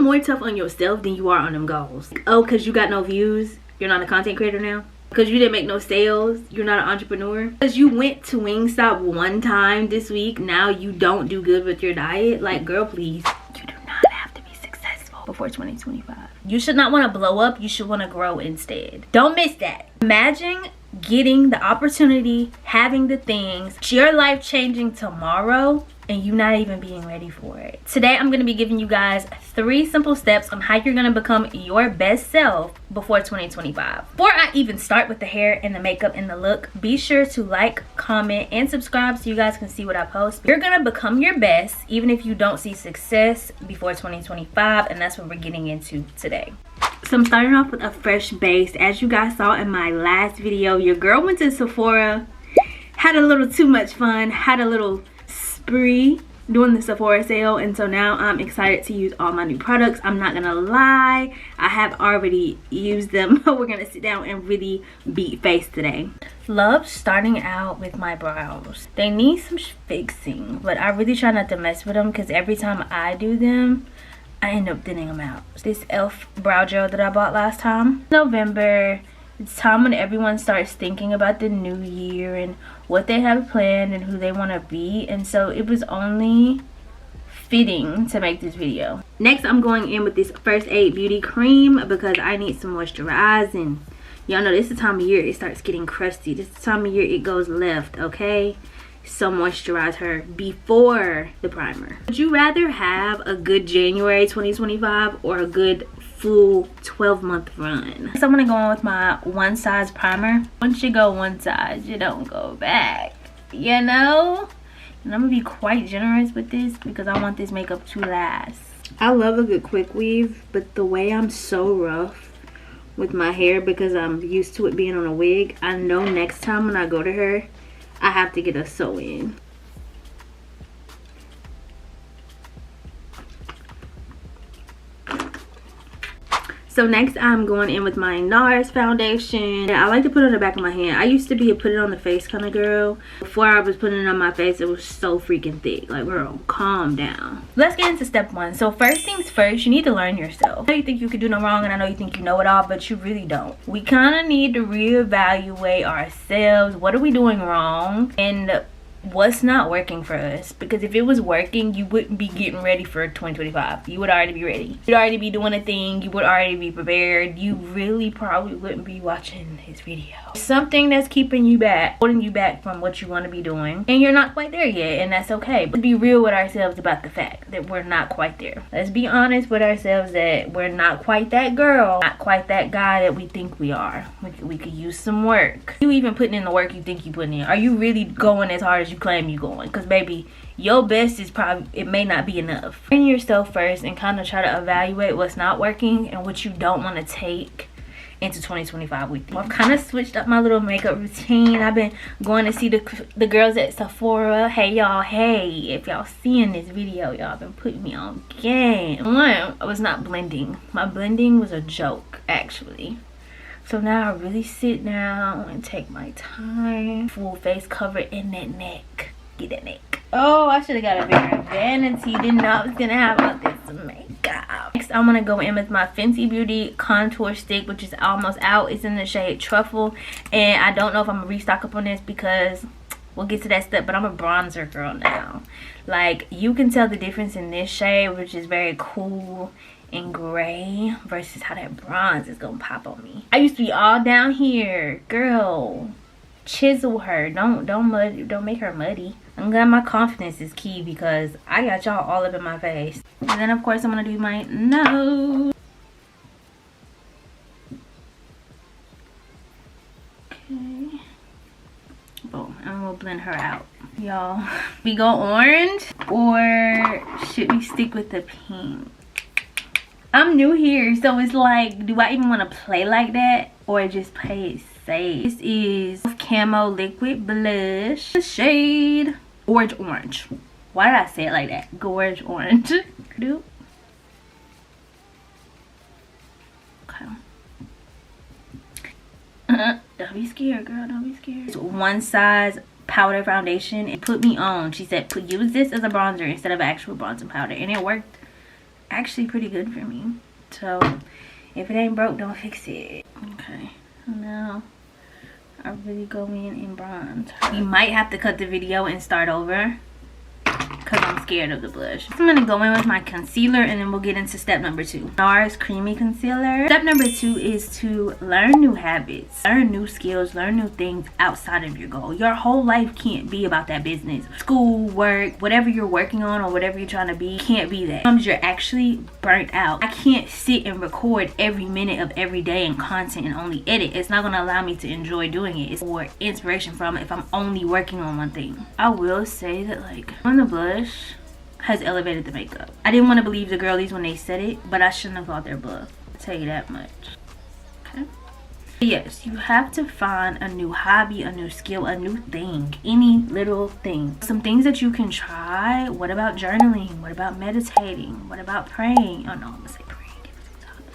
more tough on yourself than you are on them goals. Oh, because you got no views, you're not a content creator now? Because you didn't make no sales, you're not an entrepreneur? Because you went to Wingstop one time this week, now you don't do good with your diet? Like, girl, please. You do not have to be successful before 2025. You should not want to blow up, you should want to grow instead. Don't miss that. Imagine getting the opportunity, having the things, your life changing tomorrow, and you not even being ready for it. Today I'm going to be giving you guys 3 simple steps on how you're going to become your best self before 2025. Before I even start with the hair and the makeup and the look, be sure to like, comment, and subscribe so you guys can see what I post. You're going to become your best even if you don't see success before 2025, and that's what we're getting into today. So I'm starting off with a fresh base. As you guys saw in my last video, your girl went to Sephora, had a little too much fun, had a little spree doing the Sephora sale, and so now I'm excited to use all my new products. I'm not gonna lie, I have already used them. We're gonna sit down and really beat face today. Love starting out with my brows. They need some fixing, but I really try not to mess with them because every time I do them I end up thinning them out. This e.l.f. brow gel that I bought last time. November, it's time when everyone starts thinking about the new year and what they have planned and who they want to be, and so it was only fitting to make this video. Next, I'm going in with this First Aid Beauty Cream because I need some moisturizing. Y'all know this is the time of year it starts getting crusty. This is the time of year it goes left, okay? So moisturize her before the primer. Would you rather have a good January 2025 or a good full 12-month run? So I'm gonna go in with my one size primer. Once you go one size, you don't go back, you know? And I'm gonna be quite generous with this because I want this makeup to last. I love a good quick weave, but the way I'm so rough with my hair because I'm used to it being on a wig, I know next time when I go to her I have to get a sew-in. So next I'm going in with my NARS foundation. I like to put it on the back of my hand. I used to be a put it on the face kind of girl. Before I was putting it on my face, it was so freaking thick. Like, girl, calm down. Let's get into step 1. So first things first, you need to learn yourself. I know you think you could do no wrong, and I know you think you know it all, but you really don't. We kind of need to reevaluate ourselves. What are we doing wrong? And what's not working for us? Because if it was working, you wouldn't be getting ready for 2025. You would already be ready. You'd already be doing a thing. You would already be prepared. You really probably wouldn't be watching this video. Something that's keeping you back, holding you back from what you want to be doing, and you're not quite there yet, and that's okay. But be real with ourselves about the fact that we're not quite there. Let's be honest with ourselves that we're not quite that girl, not quite that guy that we think we are. We could use some work. You even putting in the work you think you putting in? Are you really going as hard as you claim you going? Because baby, your best is probably, it may not be enough. Train yourself first and kind of try to evaluate what's not working and what you don't want to take into 2025 with you. I've kind of switched up my little makeup routine. I've been going to see the girls at Sephora. Hey y'all, hey, if y'all seeing this video, y'all been putting me on game. One, I was not blending. My blending was a joke actually. So now I really sit down and take my time. Full face cover in that neck. Get that neck. Oh, I should have got a bigger vanity. Didn't know I was gonna have all this makeup. Next, I'm gonna go in with my Fenty Beauty contour stick, which is almost out. It's in the shade Truffle, and I don't know if I'm gonna restock up on this because we'll get to that step, but I'm a bronzer girl now. Like, you can tell the difference in this shade, which is very cool and gray, versus how that bronze is gonna pop on me. I used to be all down here, girl. Chisel her. Don't make her muddy. I'm glad my confidence is key because I got y'all all up in my face. And then of course I'm gonna do my nose. Okay. Boom. And we'll blend her out. Y'all, we go orange or should we stick with the pink? I'm new here, so it's like, do I even want to play like that or just play it safe? This is Camo Liquid Blush, the shade Gorge Orange. Why did I say it like that? Gorge Orange. Okay. Don't be scared, girl. Don't be scared. It's one size powder foundation. It put me on. She said, use this as a bronzer instead of actual bronzer powder, and it worked actually pretty good for me. So if it ain't broke, don't fix it. Okay, now I really go in bronze. You might have to cut the video and start over because I'm scared of the blush. I'm gonna go in with my concealer and then we'll get into step number 2. NARS Creamy Concealer. Step number 2 is to learn new habits, learn new skills, learn new things outside of your goal. Your whole life can't be about that business. School, work, whatever you're working on or whatever you're trying to be, can't be that. Sometimes you're actually burnt out. I can't sit and record every minute of every day and content and only edit. It's not gonna allow me to enjoy doing it. It's for inspiration from if I'm only working on one thing. I will say that like on the blush has elevated the makeup. I didn't want to believe the girlies when they said it, but I shouldn't have thought their bluff. I'll tell you that much. Okay. Yes, you have to find a new hobby, a new skill, a new thing, any little thing. Some things that you can try. What about journaling? What about meditating? What about praying? Oh no, I'm gonna say praying.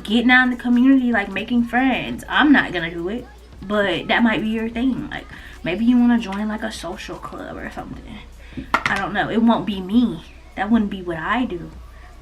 Getting out in the community, like making friends. I'm not gonna do it, but that might be your thing. Like maybe you want to join like a social club or something. I don't know. It won't be me. That wouldn't be what I do.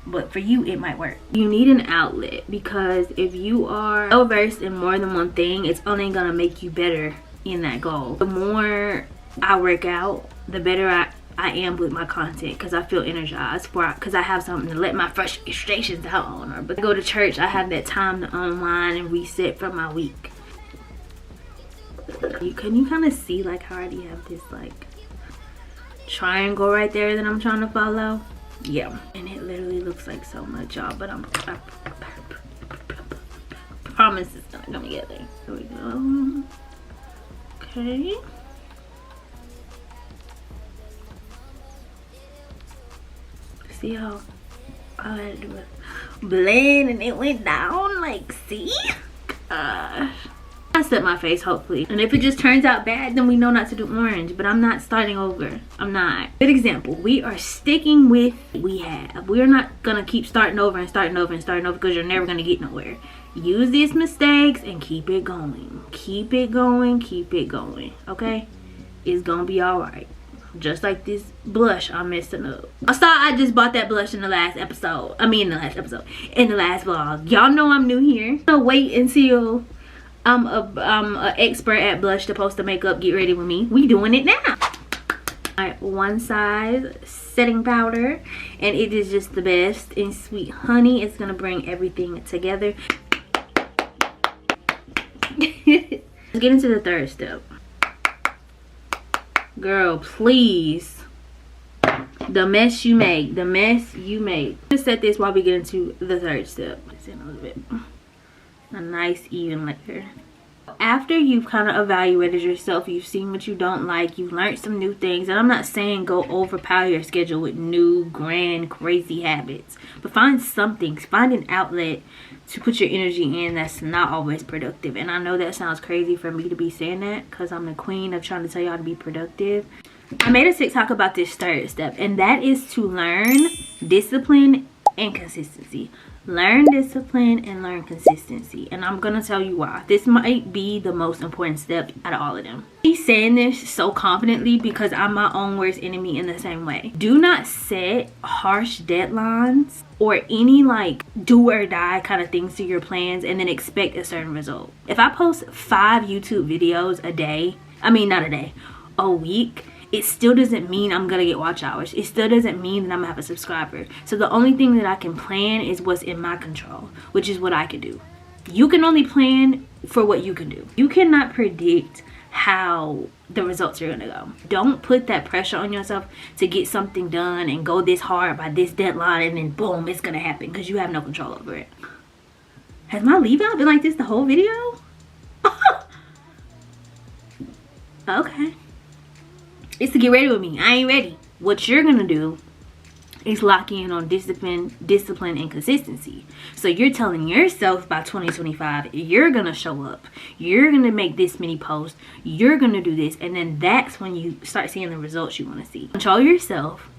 But for you, it might work. You need an outlet because if you are well versed in more than one thing, it's only going to make you better in that goal. The more I work out, the better I am with my content because I feel energized because I have something to let my frustrations out on. Or but I go to church, I have that time to unwind and reset from my week. Can you kind of see like how I already have this like triangle right there that I'm trying to follow? Yeah, and it literally looks like so much, y'all, but I promise it's gonna come together. Here we go. Okay. See how I had to do it blend and it went down, like, see? Gosh. I set my face, hopefully, and if it just turns out bad, then we know not to do orange. But I'm not starting over. I'm not. Good example. We are sticking with what we have. We're not gonna keep starting over and starting over and starting over because you're never gonna get nowhere. Use these mistakes and keep it going. Keep it going. Keep it going. Okay, it's gonna be all right. Just like this blush I'm messing up. I saw I just bought that blush in the last episode. In the last vlog. Y'all know I'm new here. So wait until I'm a expert at blush supposed to makeup. Get ready with me. We doing it now. Alright, one size setting powder, and it is just the best. And sweet honey, it's gonna bring everything together. Let's get into the third step. Girl, please. The mess you make. The mess you make. Let's set this while we get into the third step. Let's in a little bit. A nice even layer. After you've kind of evaluated yourself, you've seen what you don't like, you've learned some new things, and I'm not saying go overpower your schedule with new grand crazy habits, but find something, find an outlet to put your energy in that's not always productive. And I know that sounds crazy for me to be saying that because I'm the queen of trying to tell y'all to be productive. I made a TikTok about this third step, and that is to learn discipline and consistency. Learn discipline and learn consistency, and I'm gonna tell you why. This might be the most important step out of all of them. He's saying this so confidently because I'm my own worst enemy in the same way. Do not set harsh deadlines or any like do or die kind of things to your plans and then expect a certain result. If I post 5 YouTube videos a day, a week, it still doesn't mean I'm gonna get watch hours. It still doesn't mean that I'm gonna have a subscriber. So the only thing that I can plan is what's in my control, which is what I can do. You can only plan for what you can do. You cannot predict how the results are gonna go. Don't put that pressure on yourself to get something done and go this hard by this deadline and then boom, it's gonna happen because you have no control over it. Has my leave out been like this the whole video? Okay. It's to get ready with me. I ain't ready. What you're gonna do is lock in on discipline and consistency. So you're telling yourself by 2025 you're gonna show up, you're gonna make this many posts, you're gonna do this, and then that's when you start seeing the results you want to see. Control yourself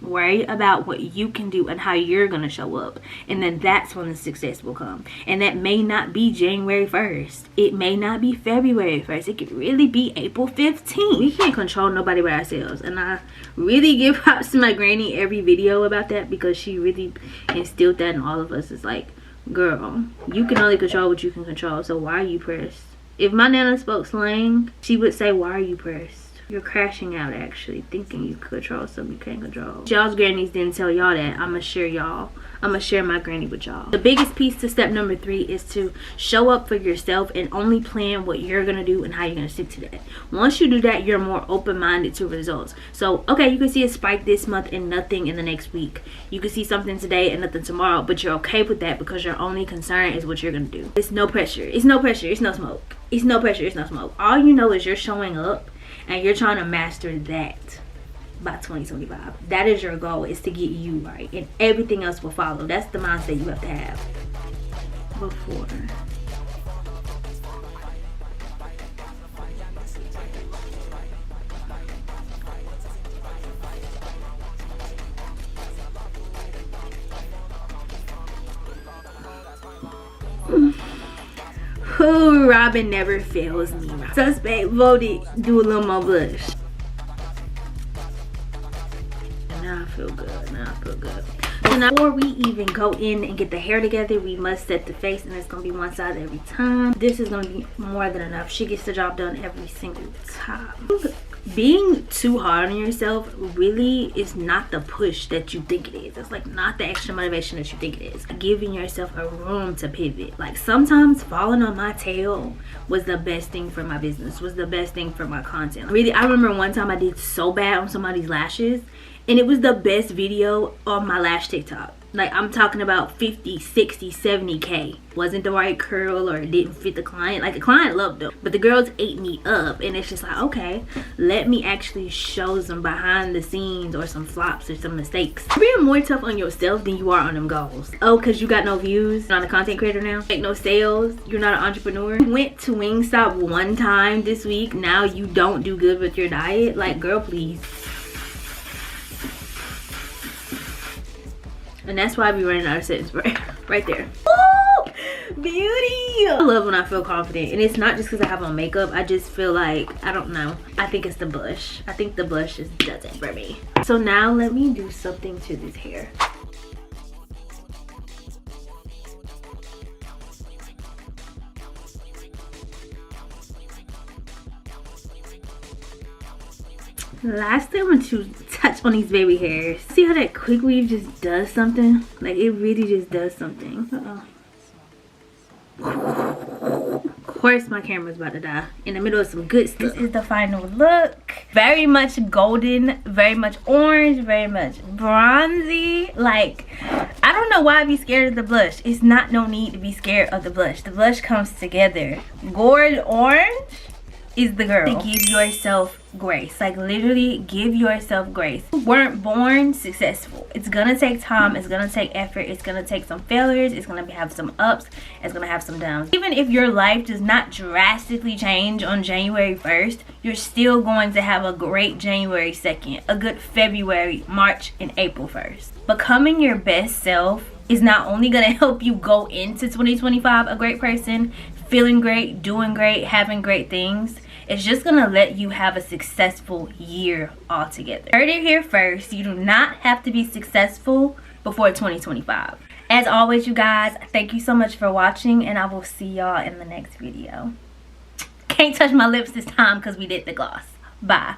Worry about what you can do and how you're gonna show up, and then that's when the success will come. And that may not be January 1st, it may not be February 1st, it could really be April 15th. We can't control nobody but ourselves, and I really give props to my granny every video about that, because she really instilled that in all of us. It's like, girl, you can only control what you can control, so why are you pressed? If my nana spoke slang, she would say, why are you pressed? You're crashing out, actually, thinking you control something you can't control. Y'all's grannies didn't tell y'all that. I'ma share my granny with y'all. The biggest piece to step number 3 is to show up for yourself and only plan what you're gonna do and how you're gonna stick to that. Once you do that, you're more open-minded to results. So, okay, you can see a spike this month and nothing in the next week. You can see something today and nothing tomorrow, but you're okay with that because your only concern is what you're gonna do. It's no pressure. It's no pressure. It's no smoke. It's no pressure. It's no smoke. All you know is you're showing up and you're trying to master that by 2025. That is your goal, is to get you right, and everything else will follow. That's the mindset you have to have before. Who? Robin never fails me. Suspect voted. Do a little more blush. Now I feel good. Now I feel good. So now, before we even go in and get the hair together, we must set the face, and it's gonna be one side every time. This is gonna be more than enough. She gets the job done every single time. Being too hard on yourself really is not the push that you think it is. It's like not the extra motivation that you think it is. Giving yourself a room to pivot. Like sometimes falling on my tail was the best thing for my business, was the best thing for my content. Really, I remember one time I did so bad on somebody's lashes, and it was the best video on my lash TikTok. Like, I'm talking about 50, 60, 70K. Wasn't the right curl, or it didn't fit the client. Like, the client loved them, but the girls ate me up. And it's just like, okay, let me actually show some behind the scenes or some flops or some mistakes. You're being more tough on yourself than you are on them goals. Oh, because you got no views? You're not a content creator now? Make no sales? You're not an entrepreneur? You went to Wingstop one time this week. Now you don't do good with your diet? Like, girl, please. And that's why I be running out of setting spray right there. Ooh, beauty! I love when I feel confident, and it's not just because I have on makeup. I just feel like, I don't know, I think it's the blush. I think the blush just does it for me. So now let me do something to this hair. Lastly, I'm going to touch on these baby hairs. See how that quick weave just does something? Like, it really just does something. Of course my camera's about to die in the middle of some good stuff. This is the final look. Very much golden, very much orange, very much bronzy. Like, I don't know why I be scared of the blush. It's not no need to be scared of the blush. The blush comes together. Gold orange is the girl. Give yourself grace. Like, literally give yourself grace. You weren't born successful. It's gonna take time, it's gonna take effort, it's gonna take some failures, it's gonna have some ups, it's gonna have some downs. Even if your life does not drastically change on January 1st, you're still going to have a great January 2nd, a good February, March, and April 1st. Becoming your best self is not only gonna help you go into 2025 a great person, feeling great, doing great, having great things. It's just gonna let you have a successful year altogether. Heard it here first. You do not have to be successful before 2025. As always, you guys, thank you so much for watching, and I will see y'all in the next video. Can't touch my lips this time because we did the gloss. Bye.